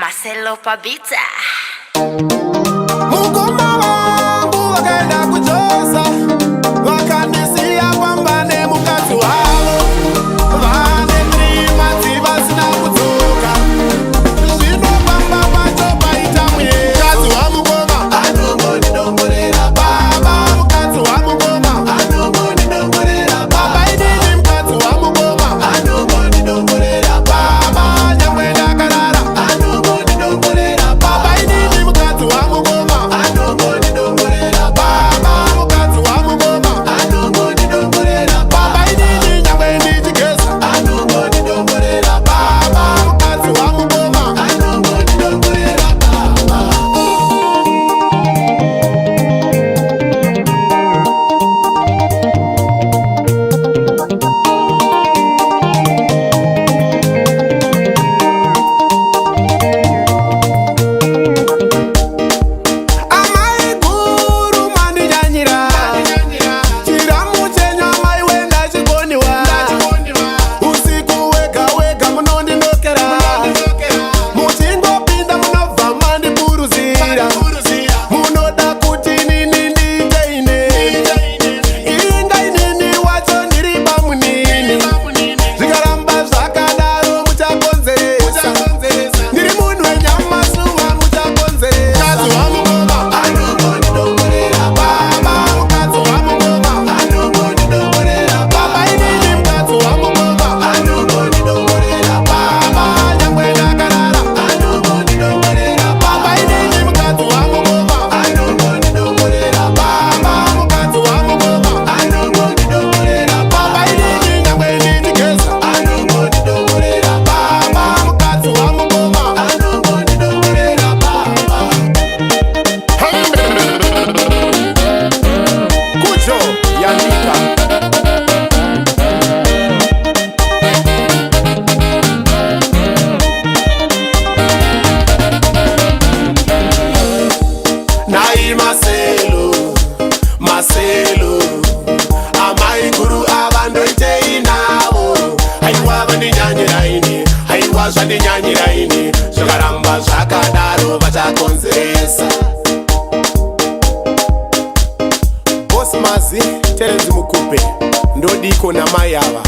Marcelo Pabita. Mukoma wangu wakaenda kuchosa, wakanisia kwamba ne mukati wavo vane ndrimati vasina kudzoka. Zvino pamba pacho paita muye mukadzi wamukoma anongondidomborera baba, mukadzi wamukoma anongondidomborera baba, idini mukadzi wamukoma anongondidomborera baba, nyangwe ndakarara anongondidomborera baba, idini mukadzi wamukoma anongondidomborera baba, mukadzi wamukoma anongondidomborera baba, idini nyangwe ndichigeza anongondidomborera baba, mukadzi wamukoma anongondidomborera baba. Amai guru mandinyanyira, chiramu chenyu amai wenda chikoniwa. Usiku wega wega munondinokera, muchingopinda munobva mandipuruzira. Munoda kuti nini ndiite ine, inga inini wacho ndiri pamunini. Zvikaramba zvakadaro muchakonzeresa, ndiri munhu wenyama suwa muchakonzeresa. Mukadzi wamukoma anongondidomborera baba, mukadzi wamukoma anongondidomborera baba, idini mukadzi wamukoma anongondidomborera baba, nyangwe ndakarara anongondidomborera baba, idini mukadzi wamukoma anongondidomborera baba, mukadzi wamukoma anongondidomborera baba, idini nyangwe ndichigeza anongondidomborera baba, mukadzi wamukoma anongondidomborera baba. Kujo yanika nai Marcelo amai guru avandoitei navo, haiwa vandinyanyiraini, haiwa zvandinyanyiraini, zvakaramba zvakadaro vachakonzeresa. Boss Mazi Terence Mukupe ndodiko namai ava.